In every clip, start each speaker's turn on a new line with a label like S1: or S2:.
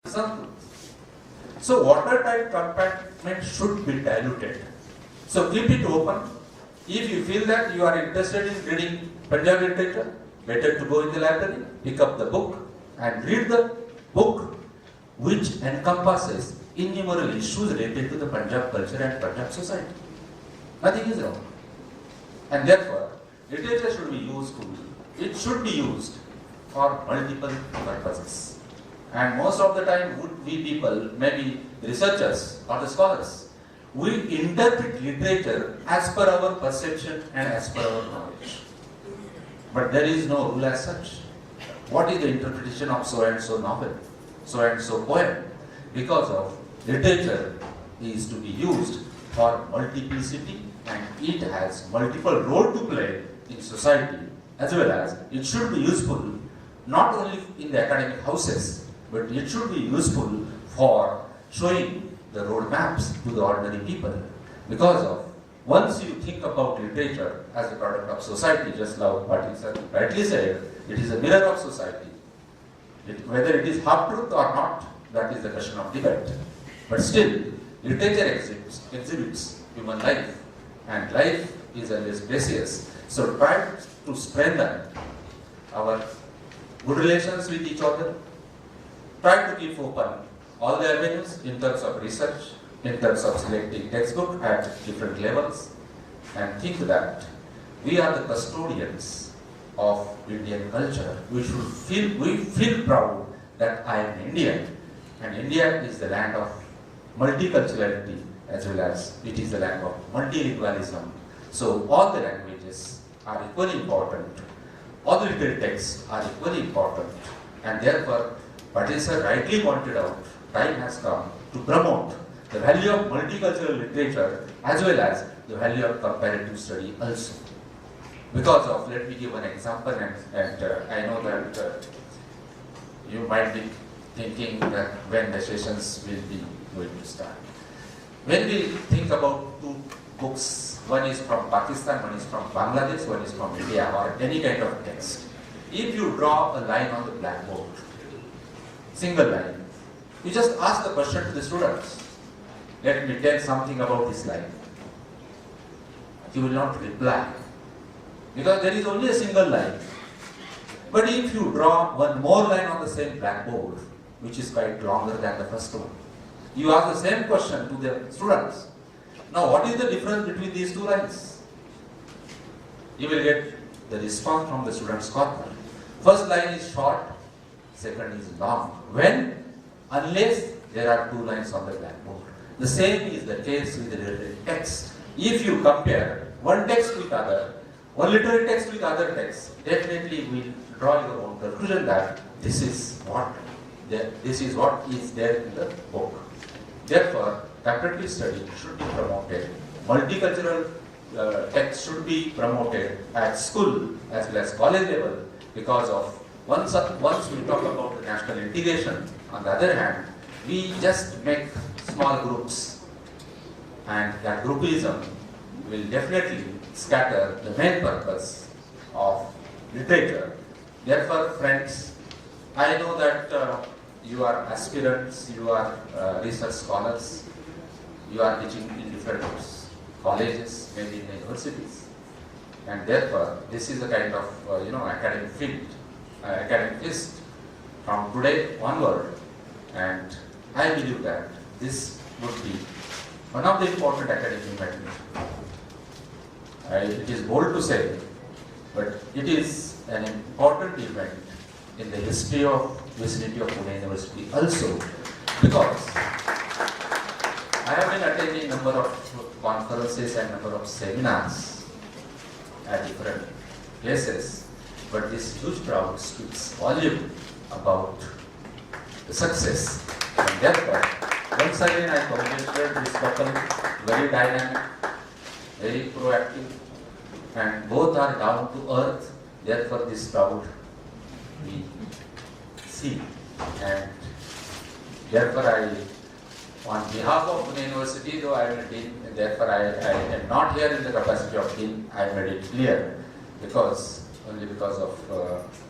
S1: Example. So watertight compartment should be diluted. So keep it open. If you feel that you are interested in reading Punjabi literature, better to go in the library, pick up the book and read the book which encompasses innumerable issues related to the Punjab culture and Punjab society. Nothing is wrong. And therefore, literature should be useful. It should be used for multiple purposes. And most of the time, we people, maybe researchers or the scholars, we interpret literature as per our perception and as per our knowledge. But there is no rule as such. What is the interpretation of so and so novel, so and so poem? Because of literature is to be used for multiplicity and it has multiple role to play in society, as well as it should be useful not only in the academic houses, but it should be useful for showing the road maps to the ordinary people. Because of once you think about literature as a product of society, just like Patil sir rightly said, it is a mirror of society. Whether it is half truth or not, that is the question of debate. But still, literature exhibits human life, and life is always precious. So try to strengthen our good relations with each other. Try to keep open all the avenues in terms of research, in terms of selecting textbook at different levels, and think that we are the custodians of Indian culture. We feel proud that I am Indian, and India is the land of multiculturality as well as it is the land of multilingualism. So all the languages are equally important, all the literary texts are equally important, and therefore Patil sir rightly pointed out, time has come to promote the value of multicultural literature as well as the value of comparative study also. Because of, let me give an example, and I know that you might be thinking that when the sessions will be going to start. When we think about two books, one is from Pakistan, one is from Bangladesh, one is from India, or any kind of text. If you draw a line on the blackboard, single line, you just ask the question to the students, let me tell something about this line. You will not reply, because there is only a single line. But if you draw one more line on the same blackboard, which is quite longer than the first one, you ask the same question to the students. Now, what is the difference between these two lines? You will get the response from the student's corner. First line is short, second is long. When? Unless there are two lines on the blackboard. The same is the case with the literary text. If you compare one text with other, one literary text with other text, definitely we will draw your own conclusion that this is what is there in the book. Therefore, comparative study should be promoted. Multicultural text should be promoted at school as well as college level, because of once we talk about the national integration, on the other hand, we just make small groups, and that groupism will definitely scatter the main purpose of literature. Therefore, friends, I know that you are aspirants, you are research scholars, you are teaching in different colleges, maybe in universities, and therefore this is a kind of academic field, academic fist from today onward, and I believe that this would be one of the important academic events. It is bold to say, but it is an important event in the history of vicinity of Pune University also, because I have been attending number of conferences and number of seminars at different places, but this huge crowd speaks volume about the success, and therefore once again I congratulate this couple, very dynamic, very proactive, and both are down to earth. Therefore this crowd we see, and therefore on behalf of Pune University, though I am a dean, therefore I am not here in the capacity of dean, I made it clear, only because of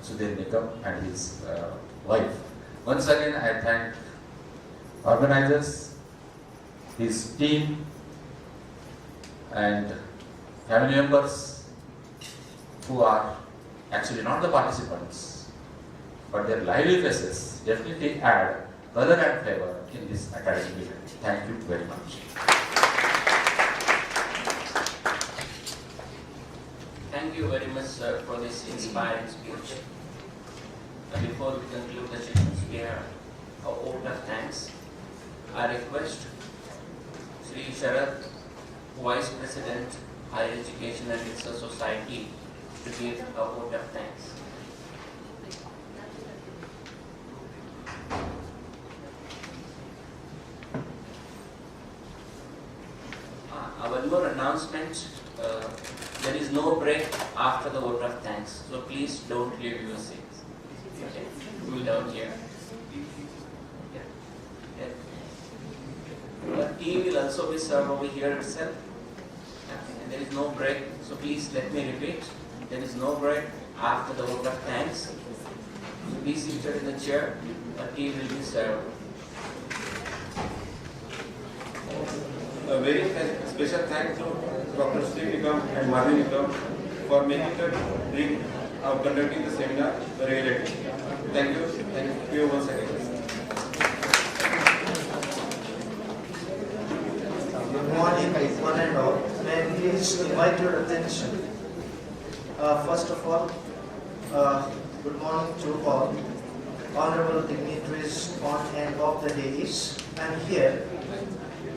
S1: Sudhir Nikam and his wife. Once again I thank organizers, his team, and family members who are actually not the participants, but their lively faces definitely add color and flavor in this academic event. Thank you very much.
S2: Thank you very much, sir, for this inspiring speech. Before we conclude the sessions, we have a vote of thanks. I request Sri Sharad, Vice President, Higher Education and Research Society, to give a vote of thanks. One more announcement. There is no break after the vote of thanks, so please don't leave your seats. Okay? Cool down here. The tea will also be served over here itself. And there is no break, so please let me repeat. There is no break after the vote of thanks. So be seated in the chair. The tea will be served.
S3: A very special thanks to Dr. Sri Nikam and Madhu Nikam for making the dream of conducting the seminar a reality. Thank you once again.
S4: Good morning, one and all. May I please invite your attention. First of all, good morning to all honorable dignitaries on and off the dais. I am here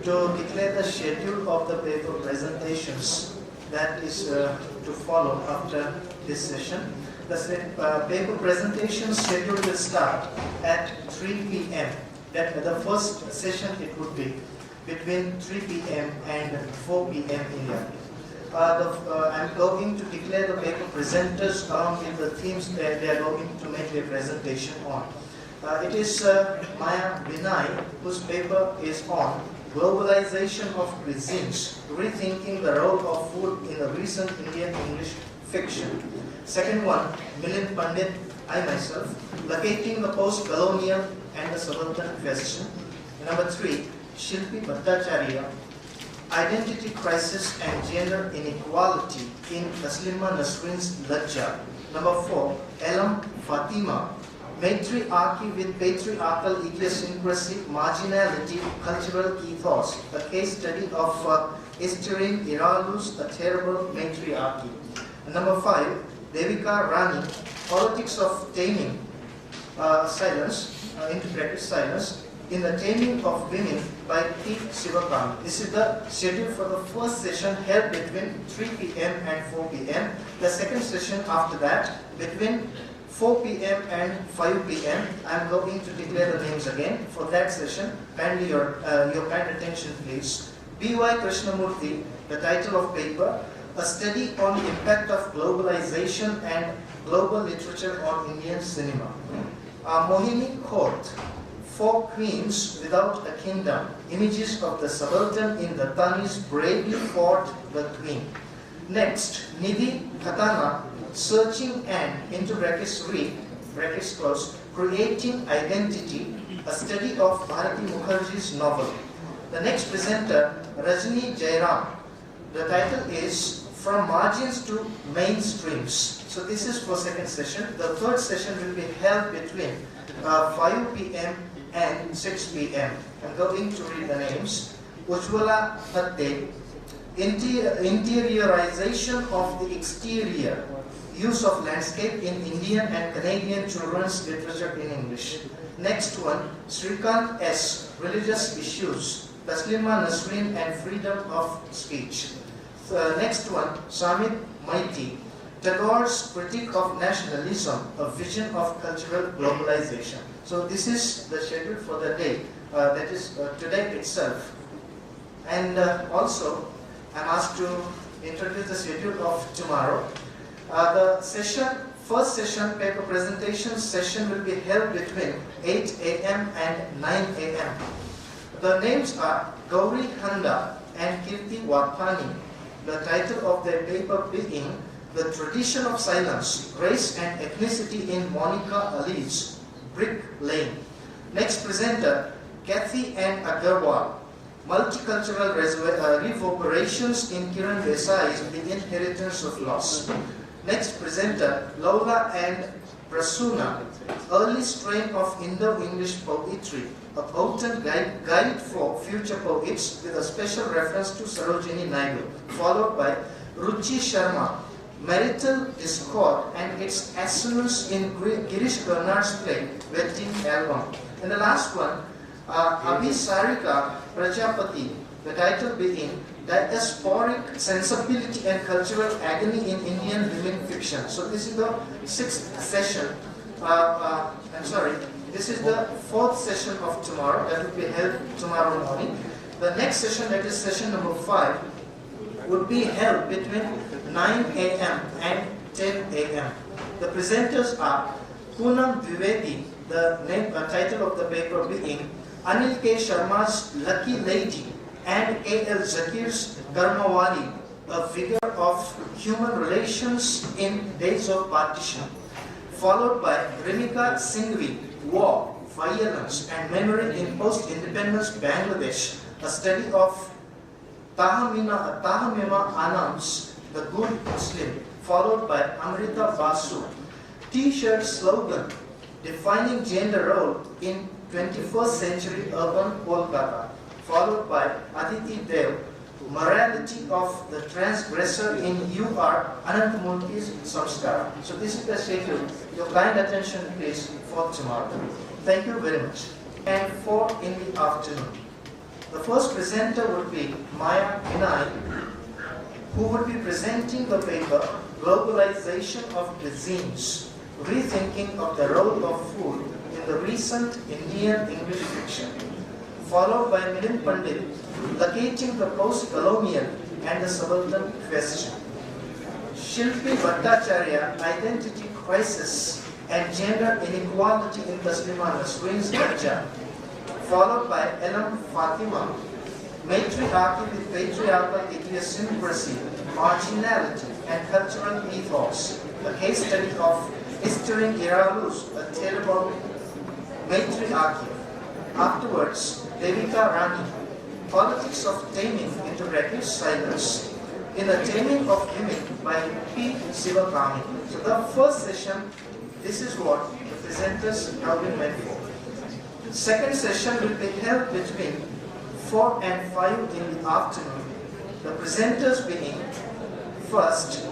S4: to declare the schedule of the paper presentations that is to follow after this session. The paper presentation schedule will start at 3 p.m. The first session it would be between 3 p.m. and 4 p.m. India. I'm going to declare the paper presenters along with the themes that they are going to make their presentation on. It is Maya Vinay, whose paper is on Globalization of Cuisines, Rethinking the Role of Food in the Recent Indian English Fiction. Second one, Milind Pandit, I myself, Locating the Post-Colonial and the Subaltern Question. Number 3, Shilpi Bhattacharya, Identity Crisis and Gender Inequality in Taslima Nasrin's Lajja. Number 4, Elam Fatima, Matriarchy with Patriarchal Idiosyncrasy, Marginality, Cultural Ethos, a case study of Esterin Iralu's A Terrible Matriarchy. Number 5, Devika Rani, Politics of Taming Silence, into brackets silence, in the Taming of Women by P. Sivakam. This is the schedule for the first session held between 3 p.m. and 4 p.m. The second session after that between 4 p.m. and 5 p.m. I am going to declare the names again for that session. Kindly your kind attention, please. B.Y. Krishnamurthy, the title of paper, A Study on the Impact of Globalization and Global Literature on Indian Cinema. Mohini Court, Four Queens Without a Kingdom, Images of the Subaltern in the Tanis Bravely Fought the Queen. Next, Nidhi Khatana, Searching and, into brackets read, brackets close, Creating Identity, a study of Bharati Mukherjee's novel. The next presenter, Rajni Jairam. The title is From Margins to Mainstreams. So this is for second session. The third session will be held between 5 p.m. and 6 p.m. I'm going to read the names. Ujjwala Bhatte, Interiorization of the Exterior, Use of Landscape in Indian and Canadian Children's Literature in English. Next one, Srikant S., Religious Issues, Taslima Nasrin and Freedom of Speech. Next one, Samit Maiti, Tagore's Critique of Nationalism, a Vision of Cultural Globalization. So this is the schedule for the day, that is today itself. And also, I'm asked to introduce the schedule of tomorrow. The first session, paper presentation session will be held between 8 a.m. and 9 a.m. The names are Gauri Handa and Kirti Wadhwani. The title of their paper being The Tradition of Silence, Race and Ethnicity in Monica Ali's Brick Lane. Next presenter, Kathy N. Agarwal, Multicultural Reverberations in Kiran Desai's The Inheritance of Loss. Next presenter, Lola and Prasuna, Early Strain of Indo-English Poetry, a potent guide for future poets with a special reference to Sarojini Naidu, followed by Ruchi Sharma, Marital Discord and its Assonance in Girish Bernard's play, Wedding Album. And the last one, Abhisarika Prajapati, the title being Diasporic Sensibility and Cultural Agony in Indian Women Fiction. So this is the sixth session. This is the fourth session of tomorrow that will be held tomorrow morning. The next session, that is session number 5, would be held between 9 a.m. and 10 a.m. The presenters are Poonam Dwivedi, the title of the paper being Anil K. Sharma's Lucky Lady and A.L. Zakir's Karmawali, a figure of human relations in days of partition, followed by Rimika Singhvi, War, Violence and Memory in Post-Independence Bangladesh, a study of Tahamima Anam's The Good Muslim, followed by Amrita Basu, T-shirt slogan, Defining Gender Role in 21st Century Urban Kolkata, followed by Aditi Dev, Morality of the Transgressor in U.R. Ananthamurthy's Samskara. So this is the schedule. Your kind attention please for tomorrow. Thank you very much. And 4 in the afternoon. The first presenter would be Maya Vinay, who would be presenting the paper Globalization of Cuisines, Rethinking of the Role of Food in the Recent Indian English Fiction, followed by Milind Pandit, Locating the Post-Colonial and the Subaltern Question, Shilpi Bhattacharya, Identity Crisis and Gender Inequality in Taslima Nasreen's Darja, followed by Elam Fatima, Matriarchy with Patriarchal Idiosyncrasy, Marginality and Cultural Ethos, a case study of Estering Iralu's A Terrible Matriarchy. Afterwards, Devika Rani, Politics of Taming into Silence, in The Taming of Women by P. Sivakami. So the first session, this is what the presenters have been meant for. Second session will be held between 4 and 5 in the afternoon. The presenters being, first,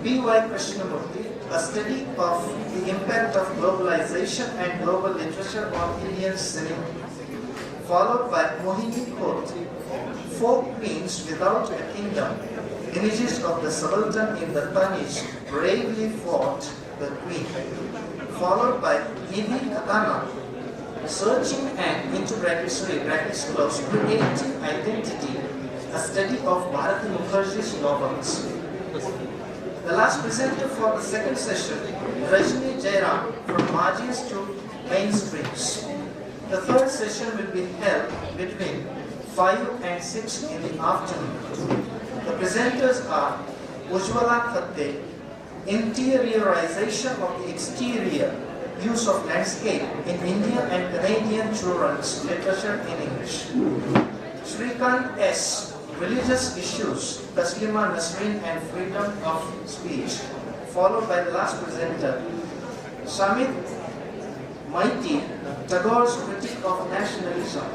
S4: B.Y. Krishnamurthy, a study of the impact of globalization and global literature on Indian cinema, followed by Mohini Kot, Folk Queens Without a Kingdom, Images of the Subaltern in the Tanis Bravely Fought the Queen, followed by Nivi Katana, Searching and Creating Identity, a study of Bharati Mukherjee's novels. The last presenter for the second session, Rajni Jairam, from Margins to Mainstreams. The third session will be held between 5 and 6 in the afternoon. The presenters are Ujjwala Khatte, Interiorization of the Exterior, Use of Landscape in Indian and Canadian Children's Literature in English. Shrikant S., Religious Issues, Taslima Nasreen and Freedom of Speech, followed by the last presenter, Samit Maiti, Tagore's Critique of Nationalism.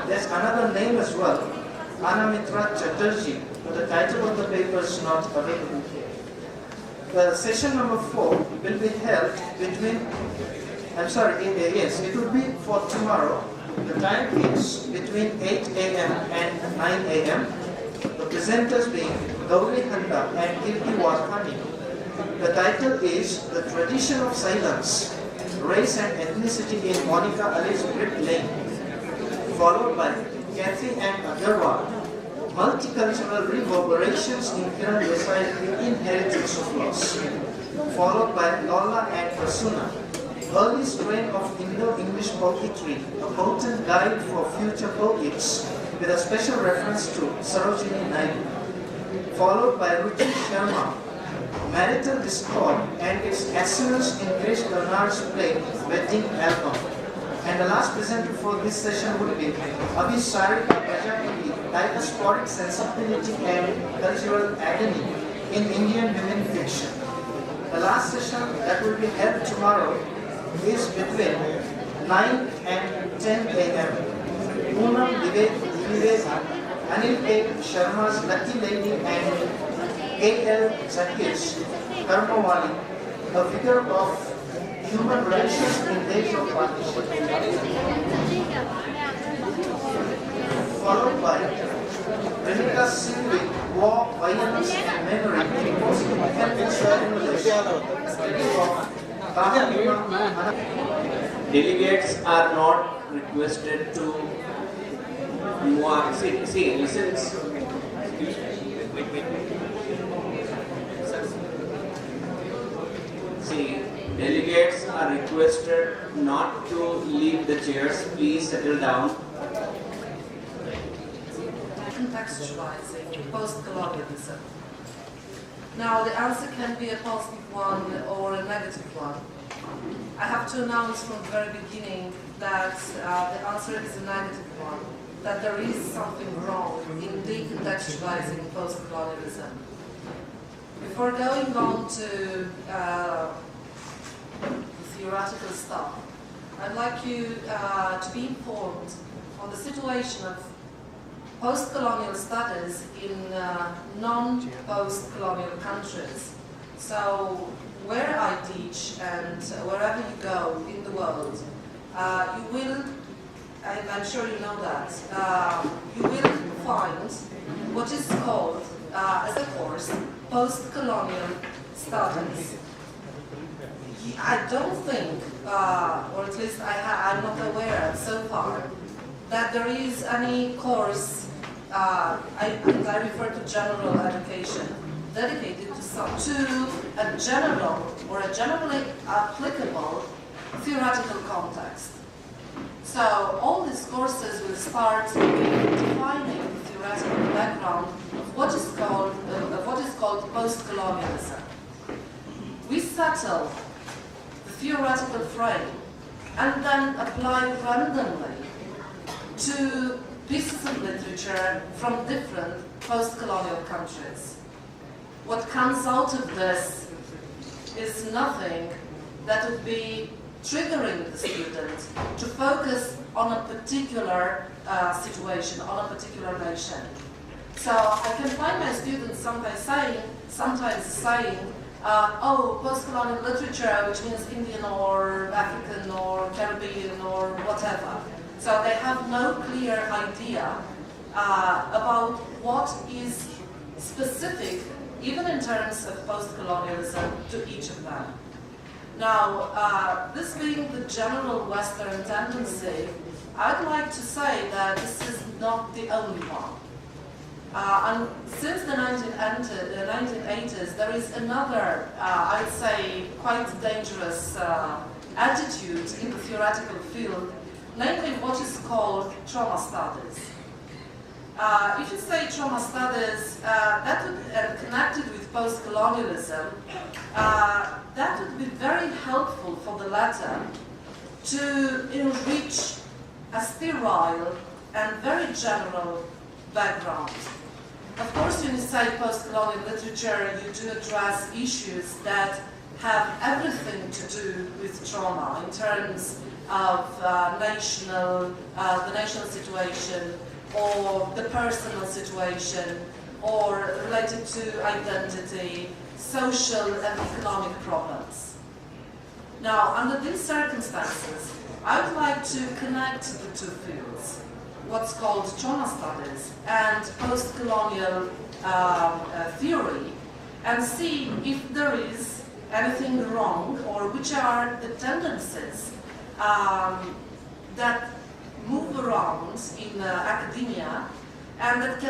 S4: There's another name as well, Anamitra Chatterjee, but the title of the paper is not available here. The session number 4 will be held between, it will be for tomorrow. The time is between 8 a.m. and 9 a.m. The presenters being Gauri Handa and Kirti Warkhani. The title is The Tradition of Silence, Race and Ethnicity in Monica Ali's Brick Lane, followed by Kathy and Agarwal, Multicultural Reverberations in Kiran Desai's The Inheritance of Loss, followed by Lola and Prasuna, Early Strain of Indo-English Poetry, a potent guide for future poets with a special reference to Sarojini Naidu, followed by Ruchi Sharma, Marital Discord and its assurance in Chris Bernard's play Wedding Album. And the last presenter for this session would be Abhisarika Prajapati, Diasporic Sensibility and Cultural Agony in Indian Women Fiction. The last session that will be held tomorrow is between 9 and 10 a.m. Poonam Divedi, Anil A. Sharma's Lucky Lady and A.L. Zakir's Karmawali, a figure of human relations in days of partnership. Followed by Renika Singh with War, Violence and Memory in Post-Independence
S2: Delegates are not requested to move on. See, listen. See, delegates are requested not to leave the chairs. Please settle down.
S5: Contextualizing post-colonialism. Now, the answer can be a positive one or a negative one. I have to announce from the very beginning that the answer is a negative one, that there is something wrong in decontextualizing post-colonialism. Before going on to the theoretical stuff, I'd like you to be informed on the situation of post-colonial studies in non-post-colonial countries. So where I teach and wherever you go in the world, you will, and I'm sure you know that, you will find what is called as a course post-colonial studies. I don't think, or at least I'm not aware so far, that there is any course, and I refer to general education, dedicated to a general or a generally applicable theoretical context. So all these courses will start with defining the theoretical background of what is called post-colonialism. We settle the theoretical frame and then apply randomly to pieces of literature from different post-colonial countries. What comes out of this is nothing that would be triggering the student to focus on a particular situation, on a particular nation. So I can find my students sometimes saying, oh, post-colonial literature, which means Indian or African or Caribbean or whatever. So they have no clear idea about what is specific, even in terms of post-colonialism, to each of them. Now, this being the general Western tendency, I'd like to say that this is not the only one. And since the 1980s, there is another, I'd say, quite dangerous attitude in the theoretical field, namely what is called trauma studies. If you say trauma studies, that would, connected with post-colonialism, that would be very helpful for the latter to enrich a sterile and very general background. Of course, when you say post-colonial literature, you do address issues that have everything to do with trauma in terms of the national situation, or the personal situation, or related to identity, social and economic problems. Now, under these circumstances, I would like to connect the two fields, what's called trauma studies and post-colonial theory, and see if there is anything wrong or which are the tendencies that move around in academia and that can